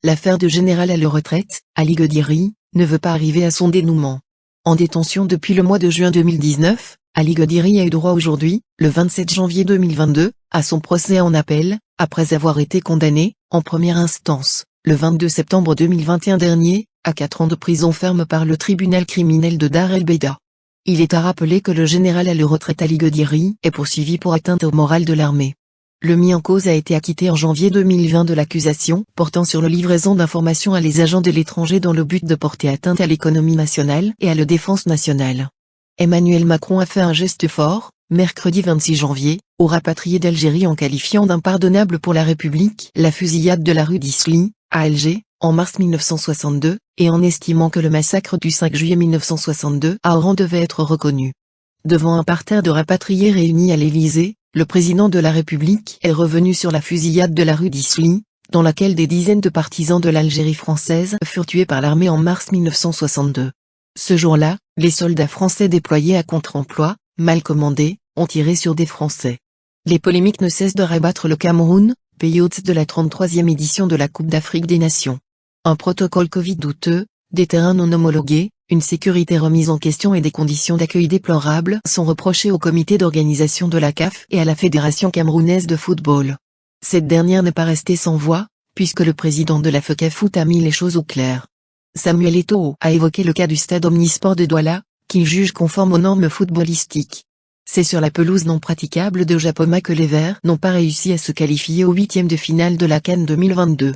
l'affaire de Général à la retraite, Ali Godiri, ne veut pas arriver à son dénouement. En détention depuis le mois de juin 2019, Ali Godiri a eu droit aujourd'hui, le 27 janvier 2022, à son procès en appel, après avoir été condamné, en première instance, le 22 septembre 2021 dernier, à 4 ans de prison ferme par le tribunal criminel de Dar el-Beida. Il est à rappeler que le général à la retraite Ali Godiri est poursuivi pour atteinte au moral de l'armée. Le mis en cause a été acquitté en janvier 2020 de l'accusation portant sur la livraison d'informations à les agents de l'étranger dans le but de porter atteinte à l'économie nationale et à la défense nationale. Emmanuel Macron a fait un geste fort, mercredi 26 janvier, aux rapatriés d'Algérie en qualifiant d'impardonnable pour la République la fusillade de la rue d'Isly, à Alger, en mars 1962, et en estimant que le massacre du 5 juillet 1962 à Oran devait être reconnu. Devant un parterre de rapatriés réunis à l'Élysée, le président de la République est revenu sur la fusillade de la rue d'Isly, dans laquelle des dizaines de partisans de l'Algérie française furent tués par l'armée en mars 1962. Ce jour-là, les soldats français déployés à contre-emploi, mal commandés, ont tiré sur des Français. Les polémiques ne cessent de rabattre le Cameroun, pays hôte de la 33e édition de la Coupe d'Afrique des Nations. Un protocole Covid douteux, des terrains non homologués, une sécurité remise en question et des conditions d'accueil déplorables sont reprochés au comité d'organisation de la CAF et à la Fédération camerounaise de football. Cette dernière n'est pas restée sans voix, puisque le président de la FECAFOOT a mis les choses au clair. Samuel Eto'o a évoqué le cas du stade omnisport de Douala, qu'il juge conforme aux normes footballistiques. C'est sur la pelouse non praticable de Japoma que les Verts n'ont pas réussi à se qualifier au 8e de finale de la CAN 2022.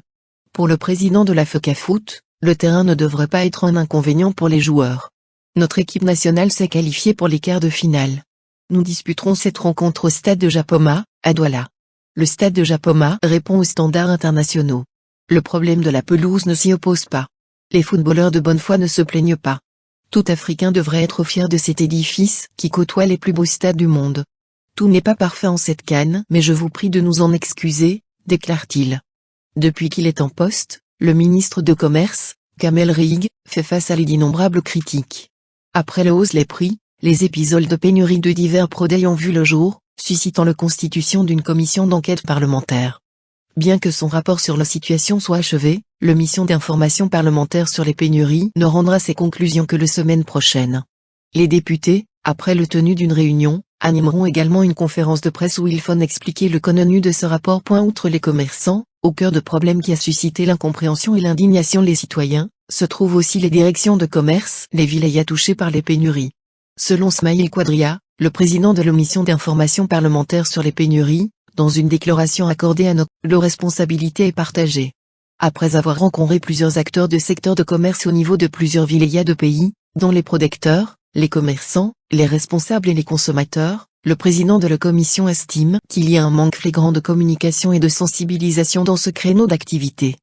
Pour le président de la FECAFOOT, le terrain ne devrait pas être un inconvénient pour les joueurs. Notre équipe nationale s'est qualifiée pour les quarts de finale. Nous disputerons cette rencontre au stade de Japoma, à Douala. Le stade de Japoma répond aux standards internationaux. Le problème de la pelouse ne s'y oppose pas. Les footballeurs de bonne foi ne se plaignent pas. Tout Africain devrait être fier de cet édifice qui côtoie les plus beaux stades du monde. Tout n'est pas parfait en cette CAN, mais je vous prie de nous en excuser, déclare-t-il. Depuis qu'il est en poste, le ministre de Commerce, Kamel Reig, fait face à d'innombrables critiques. Après la hausse des prix, les épisodes de pénurie de divers produits ont vu le jour, suscitant la constitution d'une commission d'enquête parlementaire. Bien que son rapport sur la situation soit achevé, la mission d'information parlementaire sur les pénuries ne rendra ses conclusions que la semaine prochaine. Les députés, après le tenue d'une réunion, animeront également une conférence de presse où ils font expliquer le contenu de ce rapport. Outre les commerçants, au cœur de problèmes qui a suscité l'incompréhension et l'indignation des citoyens, se trouvent aussi les directions de commerce, les vilayas touchés par les pénuries. Selon Smaïl Quadria, le président de la mission d'information parlementaire sur les pénuries, dans une déclaration accordée à nos, la responsabilité est partagée. Après avoir rencontré plusieurs acteurs de secteur de commerce au niveau de plusieurs vilayas de pays, dont les producteurs, les commerçants, les responsables et les consommateurs, le président de la commission estime qu'il y a un manque flagrant de communication et de sensibilisation dans ce créneau d'activité.